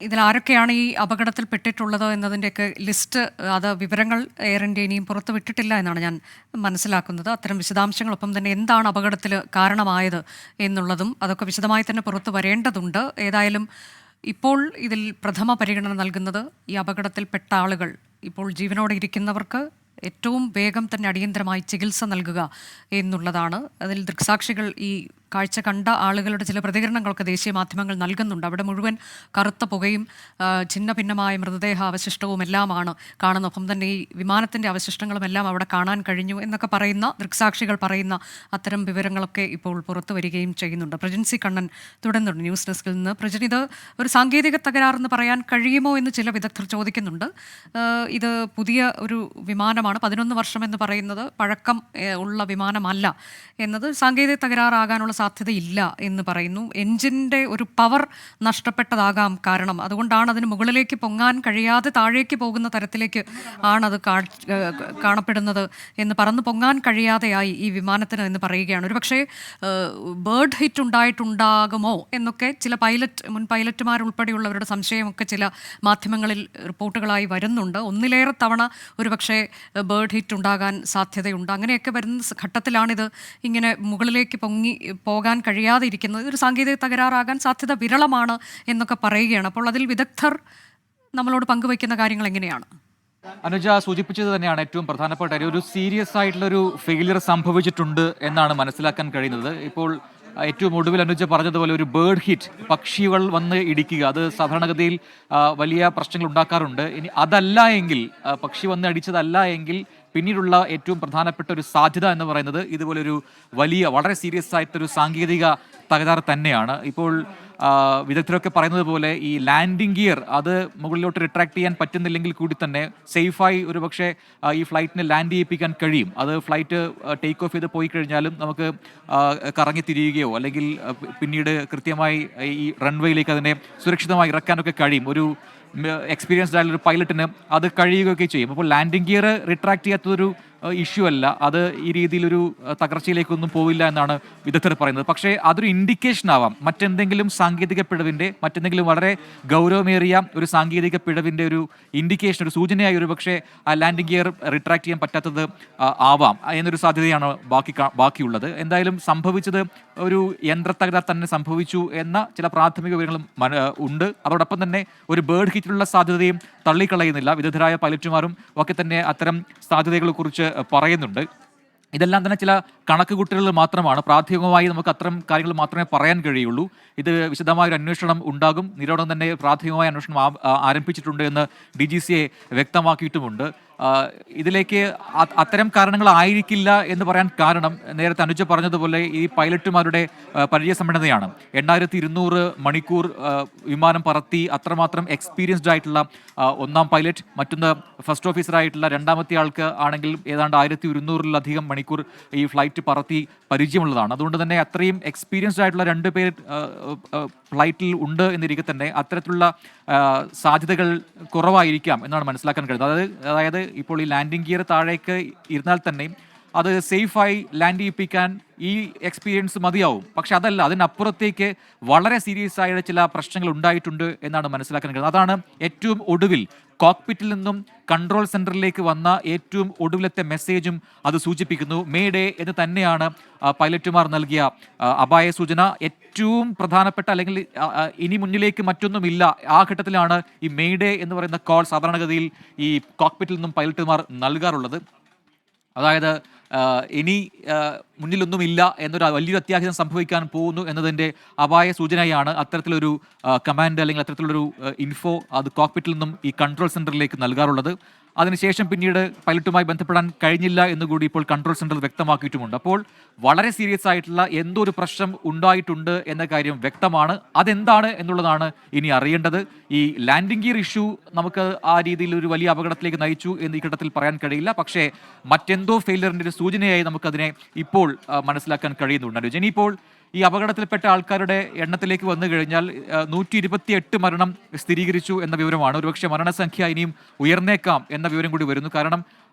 ഇതിലാരൊക്കെയാണ് ഈ അപകടത്തിൽപ്പെട്ടിട്ടുള്ളത് എന്നതിൻ്റെയൊക്കെ ലിസ്റ്റ്, അത് വിവരങ്ങൾ എയർ ഇന്ത്യ ഇനിയും പുറത്തു വിട്ടിട്ടില്ല എന്നാണ് ഞാൻ മനസ്സിലാക്കുന്നത്. അത്തരം വിശദാംശങ്ങളൊപ്പം തന്നെ എന്താണ് അപകടത്തിൽ കാരണമായത് എന്നുള്ളതും അതൊക്കെ വിശദമായി തന്നെ പുറത്തു വരേണ്ടതുണ്ട്. ഏതായാലും ഇപ്പോൾ ഇതിൽ പ്രഥമ പരിഗണന നൽകുന്നത് ഈ അപകടത്തിൽപ്പെട്ട ആളുകൾ, ഇപ്പോൾ ജീവനോടെ ഇരിക്കുന്നവർക്ക് ഏറ്റവും വേഗം തന്നെ അടിയന്തരമായി ചികിത്സ നൽകുക എന്നുള്ളതാണ്. അതിൽ ദൃക്സാക്ഷികൾ, ഈ കാഴ്ച കണ്ട ആളുകളുടെ ചില പ്രതികരണങ്ങളൊക്കെ ദേശീയ മാധ്യമങ്ങൾ നൽകുന്നുണ്ട്. അവിടെ മുഴുവൻ കറുത്ത പുകയും ഛിന്ന ഭിന്നമായ മൃതദേഹ അവശിഷ്ടവും എല്ലാമാണ് കാണുന്നത്. ഒപ്പം തന്നെ ഈ വിമാനത്തിൻ്റെ അവശിഷ്ടങ്ങളും എല്ലാം അവിടെ കാണാൻ കഴിഞ്ഞു എന്നൊക്കെ പറയുന്ന ദൃക്സാക്ഷികൾ പറയുന്ന അത്തരം വിവരങ്ങളൊക്കെ ഇപ്പോൾ പുറത്തു വരികയും ചെയ്യുന്നുണ്ട്. പ്രജൻസി കണ്ണൻ തുടർന്നുണ്ട് ന്യൂസ് ഡെസ്കിൽ നിന്ന്. പ്രജൻ, ഇത് ഒരു സാങ്കേതിക തകരാറെന്ന് പറയാൻ കഴിയുമോ എന്ന് ചില വിദഗ്ധർ ചോദിക്കുന്നുണ്ട്. ഇത് പുതിയ ഒരു വിമാനമാണ്, 11 വർഷം എന്ന് പറയുന്നത് പഴക്കം ഉള്ള വിമാനമല്ല എന്നത് സാങ്കേതിക തകരാറാകാനുള്ള സാധ്യതയില്ല എന്ന് പറയുന്നു. എൻജിൻ്റെ ഒരു പവർ നഷ്ടപ്പെട്ടതാകാം കാരണം. അതുകൊണ്ടാണ് അതിന് മുകളിലേക്ക് പൊങ്ങാൻ കഴിയാതെ താഴേക്ക് പോകുന്ന തരത്തിലേക്ക് ആണത് കാണപ്പെടുന്നത് എന്ന്, പറന്ന് പൊങ്ങാൻ കഴിയാതെയായി ഈ വിമാനത്തിന് എന്ന് പറയുകയാണ്. ഒരു പക്ഷേ ബേർഡ് ഹിറ്റ് ഉണ്ടായിട്ടുണ്ടാകുമോ എന്നൊക്കെ ചില മുൻ പൈലറ്റുമാരുൾപ്പെടെയുള്ളവരുടെ സംശയമൊക്കെ ചില മാധ്യമങ്ങളിൽ റിപ്പോർട്ടുകളായി വരുന്നുണ്ട്. ഒന്നിലേറെ തവണ ഒരു പക്ഷേ ബേർഡ് ഹിറ്റ് ഉണ്ടാകാൻ സാധ്യതയുണ്ട്. അങ്ങനെയൊക്കെ വരുന്ന ഘട്ടത്തിലാണിത് ഇങ്ങനെ മുകളിലേക്ക് പോകാൻ കഴിയാതെ ഇരിക്കുന്നത്. ഒരു സാങ്കേതിക തകരാറാകാൻ സാധ്യത വിരളമാണ് എന്നൊക്കെ പറയുകയാണ്. അപ്പോൾ അതിൽ വിദഗ്ധർ നമ്മളോട് പങ്കുവയ്ക്കുന്ന കാര്യങ്ങൾ എങ്ങനെയാണ്? അനുജ സൂചിപ്പിച്ചത് തന്നെയാണ് ഏറ്റവും പ്രധാനപ്പെട്ട ഒരു സീരിയസ് ആയിട്ടുള്ളൊരു ഫെയിലിയർ സംഭവിച്ചിട്ടുണ്ട് എന്നാണ് മനസ്സിലാക്കാൻ കഴിയുന്നത്. ഇപ്പോൾ ഏറ്റവും ഒടുവിൽ അനുജ പറഞ്ഞതുപോലെ ഒരു ബേർഡ് ഹിറ്റ്, പക്ഷികൾ വന്ന് ഇടിക്കുക, അത് സാധാരണഗതിയിൽ വലിയ പ്രശ്നങ്ങൾ ഉണ്ടാക്കാറുണ്ട്. ഇനി അതല്ല എങ്കിൽ, പക്ഷി വന്ന് അടിച്ചതല്ല എങ്കിൽ പിന്നീടുള്ള ഏറ്റവും പ്രധാനപ്പെട്ട ഒരു സാധ്യത എന്ന് പറയുന്നത് ഇതുപോലൊരു വലിയ വളരെ സീരിയസ് ആയിട്ടൊരു സാങ്കേതിക തകരാറ് തന്നെയാണ്. ഇപ്പോൾ വിദഗ്ധരൊക്കെ പറയുന്നത് പോലെ ഈ ലാൻഡിംഗ് ഗിയർ അത് മുകളിലോട്ട് റിട്രാക്ട് ചെയ്യാൻ പറ്റുന്നില്ലെങ്കിൽ കൂടി തന്നെ സേഫായി ഒരുപക്ഷെ ഈ ഫ്ലൈറ്റിനെ ലാൻഡ് ചെയ്യിപ്പിക്കാൻ കഴിയും. അത് ഫ്ലൈറ്റ് ടേക്ക് ഓഫ് ചെയ്ത് പോയി കഴിഞ്ഞാലും നമുക്ക് കറങ്ങി തിരിയുകയോ അല്ലെങ്കിൽ പിന്നീട് കൃത്യമായി ഈ റൺവേയിലേക്ക് അതിനെ സുരക്ഷിതമായി ഇറക്കാനൊക്കെ കഴിയും. ഒരു എക്സ്പീരിയൻസ്ഡ് ആയിട്ടുള്ള ഒരു പൈലറ്റിന് അത് കഴിയുകയൊക്കെ ചെയ്യും. അപ്പോൾ ലാൻഡിംഗ് ഗിയർ റിട്രാക്ട് ചെയ്യാത്തതൊരു ഇഷ്യൂ അല്ല, അത് ഈ രീതിയിലൊരു തകർച്ചയിലേക്കൊന്നും പോവില്ല എന്നാണ് വിദഗ്ധർ പറയുന്നത്. പക്ഷേ അതൊരു ഇൻഡിക്കേഷൻ ആവാം മറ്റെന്തെങ്കിലും സാങ്കേതിക പിഴവിൻ്റെ, മറ്റെന്തെങ്കിലും വളരെ ഗൗരവമേറിയ ഒരു സാങ്കേതിക പിഴവിൻ്റെ ഒരു ഇൻഡിക്കേഷൻ, ഒരു സൂചനയായി ഒരു പക്ഷേ ആ ലാൻഡിംഗ് ഗിയർ റിട്രാക്ട് ചെയ്യാൻ പറ്റാത്തത് ആവാം എന്നൊരു സാധ്യതയാണ് ബാക്കിയുള്ളത്. എന്തായാലും സംഭവിച്ചത് ഒരു യന്ത്രത്തകരാർ തന്നെ സംഭവിച്ചു എന്ന ചില പ്രാഥമിക വിവരങ്ങളും ഉണ്ട്. അതോടൊപ്പം തന്നെ ഒരു ബേർഡ് ഹിറ്റിലുള്ള സാധ്യതയും തള്ളിക്കളയുന്നില്ല. വിദഗ്ധരായ പൈലറ്റുമാരും ഒക്കെ തന്നെ അത്തരം സാധ്യതകളെ കുറിച്ച് പറയുന്നുണ്ട്. ഇതെല്ലാം തന്നെ ചില കണക്കുകൂട്ടലുകൾ മാത്രമാണ്. പ്രാഥമികമായി നമുക്ക് അത്തരം കാര്യങ്ങൾ മാത്രമേ പറയാൻ കഴിയുള്ളൂ. ഇത് വിശദമായൊരു അന്വേഷണം ഉണ്ടാകും. നിരോധനം തന്നെ പ്രാഥമികമായ അന്വേഷണം ആരംഭിച്ചിട്ടുണ്ട് എന്ന് DGCA വ്യക്തമാക്കിയിട്ടുമുണ്ട്. ഇതിലേക്ക് അത്തരം കാരണങ്ങളായിരിക്കില്ല എന്ന് പറയാൻ കാരണം നേരത്തെ അനുജ പറഞ്ഞതുപോലെ ഈ പൈലറ്റുമാരുടെ പരിചയസമ്പന്നതയാണ്. 8200 മണിക്കൂർ വിമാനം പറത്തി അത്രമാത്രം എക്സ്പീരിയൻസ്ഡ് ആയിട്ടുള്ള ഒന്നാം പൈലറ്റ്, മറ്റൊന്ന് ഫസ്റ്റ് ഓഫീസറായിട്ടുള്ള രണ്ടാമത്തെ ആൾക്ക് ആണെങ്കിൽ ഏതാണ്ട് 1200-ലധികം മണിക്കൂർ ഈ ഫ്ലൈറ്റ് പറത്തി പരിചയമുള്ളതാണ്. അതുകൊണ്ട് തന്നെ അത്രയും എക്സ്പീരിയൻസ്ഡ് ആയിട്ടുള്ള 2 പേർ ഫ്ലൈറ്റിൽ ഉണ്ട് എന്നിരിക്കെ തന്നെ അത്തരത്തിലുള്ള സാധ്യതകൾ കുറവായിരിക്കാം എന്നാണ് മനസ്സിലാക്കാൻ കഴിയുന്നത്. അതായത് ഇപ്പോൾ ഈ ലാൻഡിംഗ് ഗിയർ താഴേക്ക് ഇരുന്നാൽ തന്നെ അത് സേഫായി ലാൻഡ് ചെയ്യിപ്പിക്കാൻ ഈ എക്സ്പീരിയൻസ് മതിയാവും. പക്ഷെ അതല്ല, അതിനപ്പുറത്തേക്ക് വളരെ സീരിയസ് ആയ ചില പ്രശ്നങ്ങൾ ഉണ്ടായിട്ടുണ്ട് എന്നാണ് മനസ്സിലാക്കാൻ കഴിയുന്നത്. അതാണ് ഏറ്റവും ഒടുവിൽ കോക്പിറ്റിൽ നിന്നും കൺട്രോൾ സെന്ററിലേക്ക് വന്ന ഏറ്റവും ഒടുവിലത്തെ മെസ്സേജും അത് സൂചിപ്പിക്കുന്നു. മേ ഡേ എന്ന് തന്നെയാണ് പൈലറ്റുമാർ നൽകിയ അപായ സൂചന. ഏറ്റവും പ്രധാനപ്പെട്ട, അല്ലെങ്കിൽ ഇനി മുന്നിലേക്ക് മറ്റൊന്നുമില്ല, ആ ഘട്ടത്തിലാണ് ഈ മേ ഡേ എന്ന് പറയുന്ന കോൾ സാധാരണഗതിയിൽ ഈ കോക്പിറ്റിൽ നിന്നും പൈലറ്റുമാർ നൽകാറുള്ളത്. അതായത് ഇനി മുന്നിലൊന്നുമില്ല എന്നൊരു വലിയൊരു അത്യാഹിതം സംഭവിക്കാൻ പോകുന്നു എന്നതിൻ്റെ അപായ സൂചനയാണ് അത്തരത്തിലൊരു കമാൻഡ് അല്ലെങ്കിൽ അത്തരത്തിലൊരു ഇൻഫോ അത് കോക്പിറ്റിൽ നിന്നും ഈ കൺട്രോൾ സെന്ററിലേക്ക് നൽകാറുള്ളത്. അതിനുശേഷം പിന്നീട് പൈലറ്റുമായി ബന്ധപ്പെടാൻ കഴിഞ്ഞില്ല എന്നുകൂടി ഇപ്പോൾ കൺട്രോൾ സെന്റർ വ്യക്തമാക്കിയിട്ടുമുണ്ട്. അപ്പോൾ വളരെ സീരിയസ് ആയിട്ടുള്ള എന്തോ ഒരു പ്രശ്നം ഉണ്ടായിട്ടുണ്ട് എന്ന കാര്യം വ്യക്തമാണ്. അതെന്താണ് എന്നുള്ളതാണ് ഇനി അറിയേണ്ടത്. ഈ ലാൻഡിംഗ് ഗിയർ ഇഷ്യൂ നമുക്ക് ആ രീതിയിൽ ഒരു വലിയ അപകടത്തിലേക്ക് നയിച്ചു എന്ന് ഈ ഘട്ടത്തിൽ പറയാൻ കഴിയില്ല. പക്ഷേ മറ്റെന്തോ ഫെയിലിയറിൻ്റെ ഒരു സൂചനയായി നമുക്കതിനെ ഇപ്പോൾ മനസ്സിലാക്കാൻ കഴിയുന്നുണ്ട്. ഇനിയിപ്പോൾ ഈ അപകടത്തിൽപ്പെട്ട ആൾക്കാരുടെ എണ്ണത്തിലേക്ക് വന്നു കഴിഞ്ഞാൽ 128 മരണം സ്ഥിരീകരിച്ചു എന്ന വിവരമാണ്. ഒരുപക്ഷെ മരണസംഖ്യ ഇനിയും ഉയർന്നേക്കാം എന്ന വിവരം കൂടി വരുന്നു. കാരണം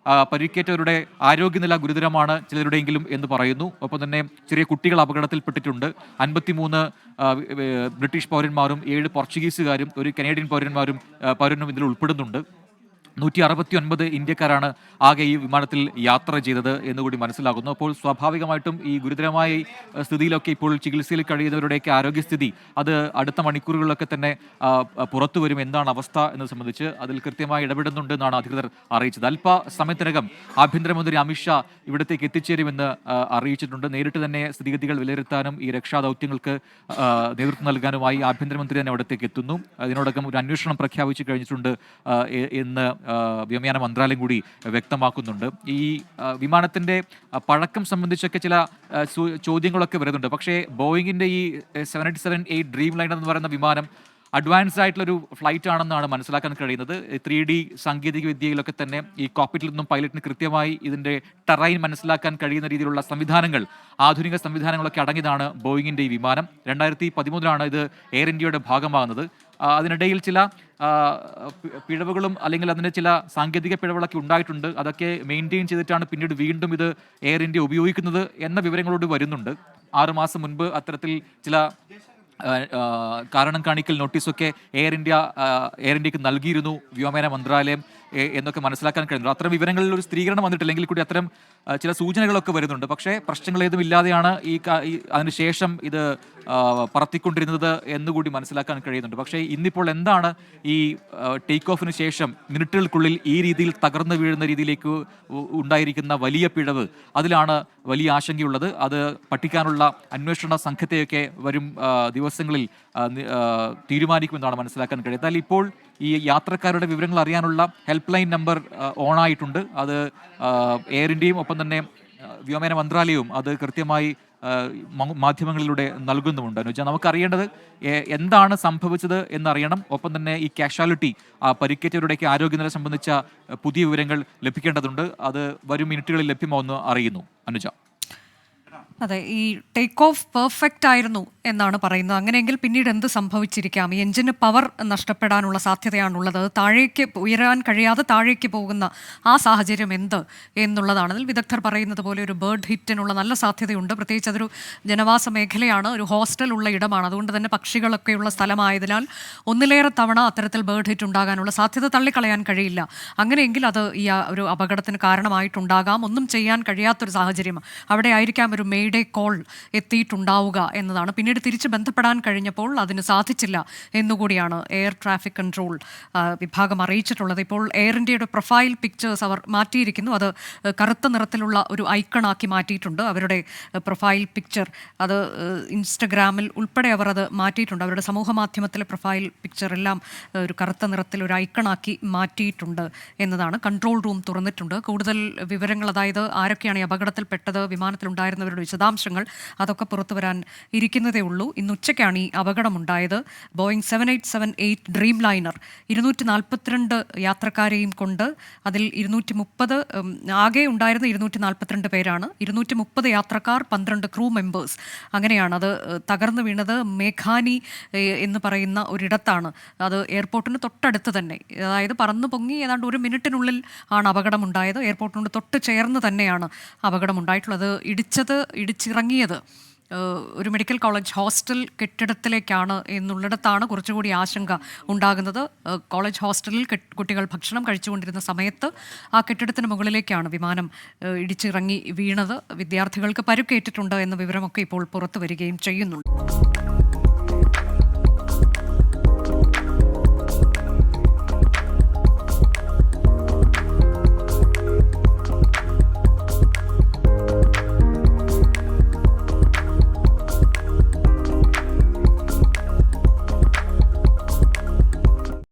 പരിക്കേറ്റവരുടെ ആരോഗ്യനില ഗുരുതരമാണ് ചിലരുടെയെങ്കിലും എന്ന് പറയുന്നു. ഒപ്പം തന്നെ ചെറിയ കുട്ടികൾ അപകടത്തിൽപ്പെട്ടിട്ടുണ്ട്. 53 ബ്രിട്ടീഷ് പൗരന്മാരും 7 പോർച്ചുഗീസുകാരും ഒരു കനേഡിയൻ പൗരനും ഇതിൽ ഉൾപ്പെടുന്നുണ്ട്. 169 ഇന്ത്യക്കാരാണ് ആകെ ഈ വിമാനത്തിൽ യാത്ര ചെയ്തത് എന്നുകൂടി മനസ്സിലാകുന്നു. അപ്പോൾ സ്വാഭാവികമായിട്ടും ഈ ഗുരുതരമായ സ്ഥിതിയിലൊക്കെ ഇപ്പോൾ ചികിത്സയിൽ കഴിയുന്നവരുടെയൊക്കെ ആരോഗ്യസ്ഥിതി അത് അടുത്ത മണിക്കൂറുകളിലൊക്കെ തന്നെ പുറത്തു വരും. എന്താണ് അവസ്ഥ എന്നത് സംബന്ധിച്ച് അതിൽ കൃത്യമായി ഇടപെടുന്നുണ്ട് എന്നാണ് അധികൃതർ അറിയിച്ചത്. അല്പസമയത്തിനകം ആഭ്യന്തരമന്ത്രി അമിത്ഷാ ഇവിടത്തേക്ക് എത്തിച്ചേരുമെന്ന് അറിയിച്ചിട്ടുണ്ട്. നേരിട്ട് തന്നെ സ്ഥിതിഗതികൾ വിലയിരുത്താനും ഈ രക്ഷാദൗത്യങ്ങൾക്ക് നേതൃത്വം നൽകാനുമായി ആഭ്യന്തരമന്ത്രി തന്നെ അവിടത്തേക്ക് എത്തുന്നു. അതിനോടകം ഒരു അന്വേഷണം പ്രഖ്യാപിച്ചു കഴിഞ്ഞിട്ടുണ്ട് എന്ന് വ്യോമയാന മന്ത്രാലയം കൂടി വ്യക്തമാക്കുന്നുണ്ട്. ഈ വിമാനത്തിന്റെ പഴക്കം സംബന്ധിച്ചൊക്കെ ചില ചോദ്യങ്ങളൊക്കെ വരുന്നുണ്ട്. പക്ഷേ ബോയിങ്ങിന്റെ ഈ 787-8 ഡ്രീം ലൈനർ എന്ന് പറയുന്ന വിമാനം അഡ്വാൻസ്ഡ് ആയിട്ടുള്ളൊരു ഫ്ലൈറ്റ് ആണെന്നാണ് മനസ്സിലാക്കാൻ കഴിയുന്നത്. 3D സാങ്കേതിക വിദ്യയിലൊക്കെ തന്നെ ഈ കോക്പിറ്റിൽ നിന്നും പൈലറ്റിന് കൃത്യമായി ഇതിന്റെ ടെറൈൻ മനസ്സിലാക്കാൻ കഴിയുന്ന രീതിയിലുള്ള സംവിധാനങ്ങൾ, ആധുനിക സംവിധാനങ്ങളൊക്കെ അടങ്ങിയതാണ് ബോയിങ്ങിന്റെ ഈ വിമാനം. 2013 ഇത് എയർ ഇന്ത്യയുടെ ഭാഗമാകുന്നത്. അതിനിടയിൽ ചില പിഴവുകളും അല്ലെങ്കിൽ അതിന് ചില സാങ്കേതിക പിഴവുകളൊക്കെ ഉണ്ടായിട്ടുണ്ട്. അതൊക്കെ മെയിൻറ്റെയിൻ ചെയ്തിട്ടാണ് പിന്നീട് വീണ്ടും ഇത് എയർ ഇന്ത്യ ഉപയോഗിക്കുന്നത് എന്ന വിവരങ്ങളോട് വരുന്നുണ്ട്. 6 മാസം മുൻപ് അത്തരത്തിൽ ചില കാരണം കാണിക്കൽ നോട്ടീസൊക്കെ എയർ ഇന്ത്യക്ക് നൽകിയിരുന്നു വ്യോമയാന മന്ത്രാലയം എന്നൊക്കെ മനസ്സിലാക്കാൻ കഴിയുന്നു. അത്തരം വിവരങ്ങളിൽ ഒരു സ്ഥിരീകരണം വന്നിട്ടില്ലെങ്കിൽ കൂടി അത്തരം ചില സൂചനകളൊക്കെ വരുന്നുണ്ട്. പക്ഷേ പ്രശ്നങ്ങളേതും ഇല്ലാതെയാണ് അതിനുശേഷം ഇത് പറത്തിക്കൊണ്ടിരുന്നത് എന്നുകൂടി മനസ്സിലാക്കാൻ കഴിയുന്നുണ്ട്. പക്ഷേ ഇന്നിപ്പോൾ എന്താണ് ഈ ടേക്ക് ഓഫിന് ശേഷം മിനിറ്റുകൾക്കുള്ളിൽ ഈ രീതിയിൽ തകർന്നു വീഴുന്ന രീതിയിലേക്ക് ഉണ്ടായിരിക്കുന്ന വലിയ പിഴവ്, അതിലാണ് വലിയ ആശങ്കയുള്ളത്. അത് പഠിക്കാനുള്ള അന്വേഷണ സംഘത്തെയൊക്കെ വരും ദിവസങ്ങളിൽ തീരുമാനിക്കുമെന്നാണ് മനസ്സിലാക്കാൻ കഴിയുന്നത്. എന്നാൽ ഇപ്പോൾ ഈ യാത്രക്കാരുടെ വിവരങ്ങൾ അറിയാനുള്ള ഹെൽപ്പ് ലൈൻ നമ്പർ ഓണായിട്ടുണ്ട്. അത് എയർ ഇന്ത്യയും ഒപ്പം തന്നെ വ്യോമയാന മന്ത്രാലയവും അത് കൃത്യമായി മാധ്യമങ്ങളിലൂടെ നൽകുന്നുമുണ്ട്. എന്ന് വെച്ചാൽ നമുക്കറിയേണ്ടത് എന്താണ് സംഭവിച്ചത് എന്നറിയണം. ഒപ്പം തന്നെ ഈ കാഷ്വാലിറ്റി, പരിക്കേറ്റവരുടെയൊക്കെ ആരോഗ്യനില സംബന്ധിച്ച പുതിയ വിവരങ്ങൾ ലഭിക്കേണ്ടതുണ്ട്. അത് വരും മിനിറ്റുകളിൽ ലഭ്യമാവുമെന്ന് അറിയുന്നു. അനുജ. അതെ, ഈ ടേക്ക് ഓഫ് പെർഫെക്റ്റ് ആയിരുന്നു എന്നാണ് പറയുന്നത്. അങ്ങനെയെങ്കിൽ പിന്നീട് എന്ത് സംഭവിച്ചിരിക്കാം? ഈ എഞ്ചിന് പവർ നഷ്ടപ്പെടാനുള്ള സാധ്യതയാണുള്ളത്. താഴേക്ക് ഉയരാൻ കഴിയാതെ താഴേക്ക് പോകുന്ന ആ സാഹചര്യം എന്ത് എന്നുള്ളതാണ്. അതിൽ വിദഗ്ധർ പറയുന്നത് പോലെ ഒരു ബേർഡ് ഹിറ്റിനുള്ള നല്ല സാധ്യതയുണ്ട്. പ്രത്യേകിച്ച് അതൊരു ജനവാസ മേഖലയാണ്, ഒരു ഹോസ്റ്റൽ ഉള്ള ഇടമാണ്. അതുകൊണ്ട് തന്നെ പക്ഷികളൊക്കെയുള്ള സ്ഥലമായതിനാൽ ഒന്നിലേറെ തവണ അത്തരത്തിൽ ബേർഡ് ഹിറ്റ് ഉണ്ടാകാനുള്ള സാധ്യത തള്ളിക്കളയാൻ കഴിയില്ല. അങ്ങനെയെങ്കിൽ അത് ഈ ഒരു അപകടത്തിന് കാരണമായിട്ടുണ്ടാകാം. ഒന്നും ചെയ്യാൻ കഴിയാത്തൊരു സാഹചര്യം അവിടെ ആയിരിക്കാം ഒരു മെയ്ഡേ കോൾ എത്തിയിട്ടുണ്ടാവുക എന്നതാണ്. പിന്നീട് തിരിച്ച് ബന്ധപ്പെടാൻ കഴിഞ്ഞപ്പോൾ അതിന് സാധിച്ചില്ല എന്നുകൂടിയാണ് എയർ ട്രാഫിക് കൺട്രോൾ വിഭാഗം അറിയിച്ചിട്ടുള്ളത്. ഇപ്പോൾ എയർ ഇന്ത്യയുടെ പ്രൊഫൈൽ പിക്ചേഴ്സ് അവർ മാറ്റിയിരിക്കുന്നു. അത് കറുത്ത നിറത്തിലുള്ള ഒരു ഐക്കണാക്കി മാറ്റിയിട്ടുണ്ട്. അവരുടെ പ്രൊഫൈൽ പിക്ചർ അത് ഇൻസ്റ്റഗ്രാമിൽ ഉൾപ്പെടെ അവർ അത് മാറ്റിയിട്ടുണ്ട്. അവരുടെ സമൂഹ മാധ്യമത്തിലെ പ്രൊഫൈൽ പിക്ചർ എല്ലാം ഒരു കറുത്ത നിറത്തിൽ ഒരു ഐക്കണാക്കി മാറ്റിയിട്ടുണ്ട് എന്നതാണ്. കൺട്രോൾ റൂം തുറന്നിട്ടുണ്ട്. കൂടുതൽ വിവരങ്ങൾ, അതായത് ആരൊക്കെയാണ് ഈ അപകടത്തിൽപ്പെട്ടത്, വിമാനത്തിലുണ്ടായിരുന്നവരുടെ വിശദാംശങ്ങൾ, അതൊക്കെ പുറത്തു വരാൻ ഇരിക്കുന്നതേ ഉള്ളൂ. ഇന്ന് ഉച്ചയ്ക്കാണ് ഈ അപകടമുണ്ടായത്. ബോയിങ് 787-8 ഡ്രീം ലൈനർ 242 യാത്രക്കാരെയും കൊണ്ട്, അതിൽ 230 ആകെ ഉണ്ടായിരുന്ന 242 പേരാണ്. 230 യാത്രക്കാർ, 12 ക്രൂ മെമ്പേഴ്സ്. അങ്ങനെയാണ് അത് തകർന്നു വീണത്. മേഘാനി എന്ന് പറയുന്ന ഒരിടത്താണ്. അത് എയർപോർട്ടിന് തൊട്ടടുത്ത് തന്നെ, അതായത് പറന്നു പൊങ്ങി ഏതാണ്ട് 1 മിനിറ്റിനുള്ളിൽ ആണ് അപകടമുണ്ടായത്. എയർപോർട്ടിനോട് തൊട്ട് ചേർന്ന് തന്നെയാണ് അപകടമുണ്ടായിട്ടുള്ളത്. ഇടിച്ചിറങ്ങിയത് ഒരു മെഡിക്കൽ കോളേജ് ഹോസ്റ്റൽ കെട്ടിടത്തിലേക്കാണ് എന്നുള്ളിടത്താണ് കുറച്ചുകൂടി ആശങ്ക ഉണ്ടാകുന്നത്. കോളേജ് ഹോസ്റ്റലിൽ കുട്ടികൾ ഭക്ഷണം കഴിച്ചുകൊണ്ടിരുന്ന സമയത്ത് ആ കെട്ടിടത്തിന് മുകളിലേക്കാണ് വിമാനം ഇടിച്ചിറങ്ങി വീണത്. വിദ്യാർത്ഥികൾക്ക് പരുക്കേറ്റിട്ടുണ്ട് എന്ന വിവരമൊക്കെ ഇപ്പോൾ പുറത്തു വരികയും ചെയ്യുന്നുണ്ട്.